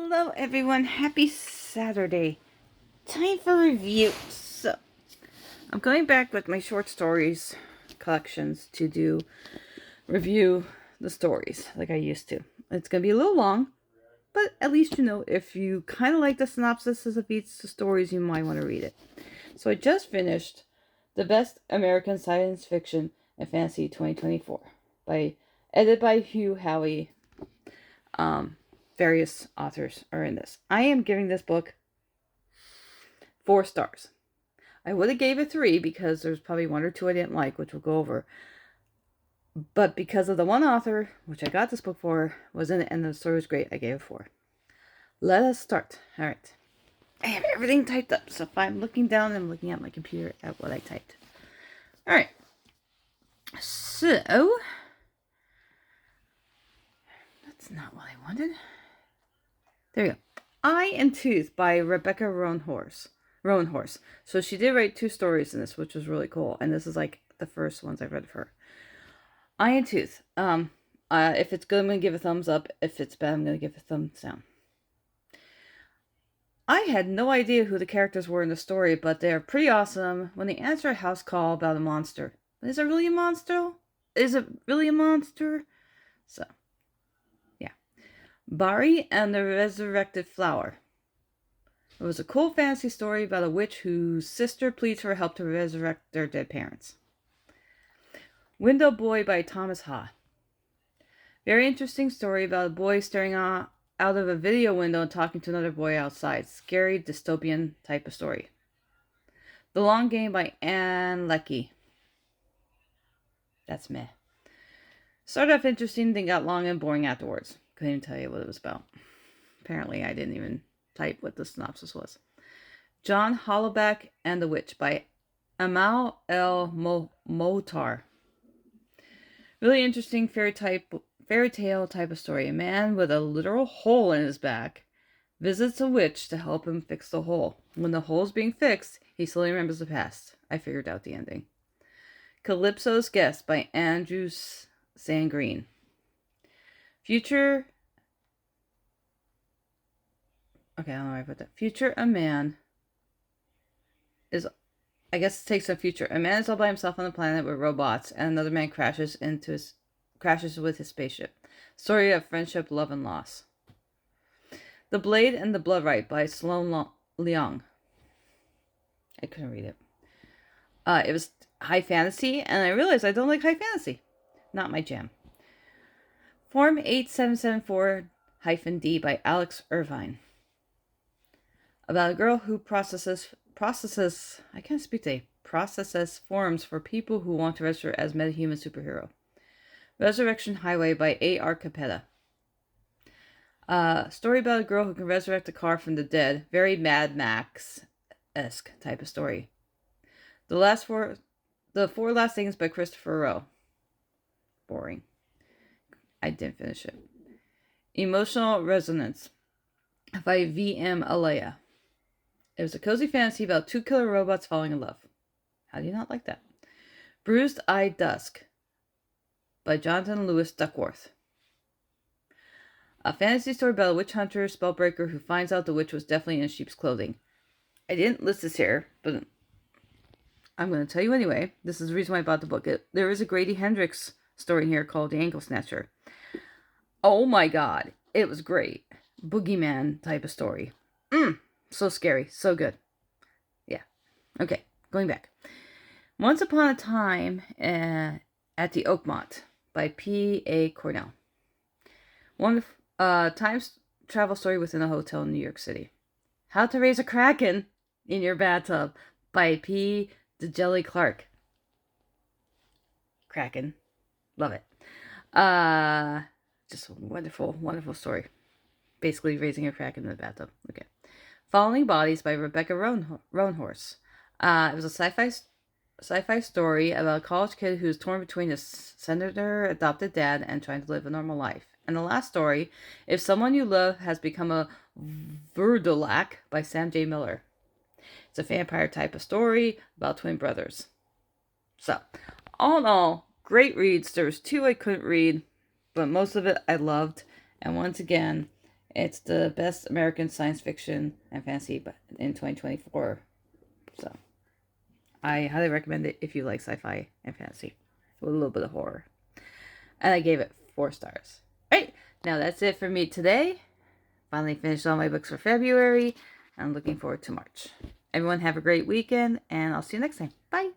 Hello everyone, happy Saturday. Time for review. So, I'm going back with my short stories collections to review the stories like I used to. It's going to be a little long, but at least you know if you kind of like the synopsis of each of the stories, you might want to read it. So I just finished The Best American Science Fiction and Fantasy 2024 edited by Hugh Howey. Various authors are in this. I am giving this book 4 stars. I would have gave it 3 because there's probably 1 or 2 I didn't like, which we'll go over. But because of the one author, which I got this book for, was in it and the story was great, I gave it 4. Let us start. All right. I have everything typed up, so if I'm looking down, I'm looking at my computer at what I typed. All right. So, that's not what I wanted. There you go. Eye and Tooth by Rebecca Roanhorse. So she did write 2 stories in this, which was really cool. And this is like the first ones I've read of her. Eye and Tooth. If it's good, I'm going to give a thumbs up. If it's bad, I'm going to give a thumbs down. I had no idea who the characters were in the story, but they're pretty awesome when they answer a house call about a monster. Is it really a monster? So, yeah. Bari and the Resurrected Flower. It was a cool fantasy story about a witch whose sister pleads for help to resurrect their dead parents. Window Boy by Thomas Ha. Very interesting story about a boy staring out of a video window and talking to another boy outside. Scary dystopian type of story. The Long Game by Anne Leckie. That's meh. Started off interesting, then got long and boring afterwards. Couldn't even tell you what it was about. Apparently, I didn't even type what the synopsis was. John Hollowback and the Witch by Amal El Motar. Really interesting fairy tale type of story. A man with a literal hole in his back visits a witch to help him fix the hole. When the hole's being fixed, he slowly remembers the past. I figured out the ending. Calypso's Guest by Andrew Sangreen. Future a man is, I guess it takes a future. A man is all by himself on a planet with robots, and another man crashes with his spaceship. Story of friendship, love, and loss. The Blade and the Blood Right by Sloan Leong. I couldn't read it. It was high fantasy, and I realized I don't like high fantasy. Not my jam. Form 8774-D by Alex Irvine. About a girl who processes forms for people who want to register as metahuman superhero. Resurrection Highway by A.R. Capetta. Story about a girl who can resurrect a car from the dead. Very Mad Max-esque type of story. The Four Last Things by Christopher Rowe. Boring. I didn't finish it. Emotional Resonance by V.M. Alea. It was a cozy fantasy about 2 killer robots falling in love. How do you not like that? Bruised Eye Dusk by Jonathan Lewis Duckworth. A fantasy story about a witch hunter spellbreaker who finds out the witch was definitely in sheep's clothing. I didn't list this here, but I'm going to tell you anyway. This is the reason why I bought the book. There is a Grady Hendrix story here called The Ankle Snatcher. Oh my god. It was great. Boogeyman type of story. So scary. So good. Yeah. Okay. Going back. Once Upon a Time at the Oakmont by P.A. Cornell. One time travel story within a hotel in New York City. How to Raise a Kraken in Your Bathtub by P. DeJelly Clark. Kraken. Love it. Just a wonderful, wonderful story. Basically raising a kraken in the bathtub. Okay. Falling Bodies by Rebecca Roanhorse. It was a sci-fi story about a college kid who's torn between his senator adopted dad and trying to live a normal life. And the last story, If Someone You Love Has Become a Verdulac by Sam J. Miller. It's a vampire type of story about twin brothers. So, all in all, great reads. There was 2 I couldn't read, but most of it I loved. And once again, It's the best American science fiction and fantasy in 2024. So I highly recommend it if you like sci-fi and fantasy with a little bit of horror. And I gave it 4 stars. All right, now that's it for me today. Finally finished all my books for February. I'm looking forward to March. Everyone have a great weekend, and I'll see you next time. Bye.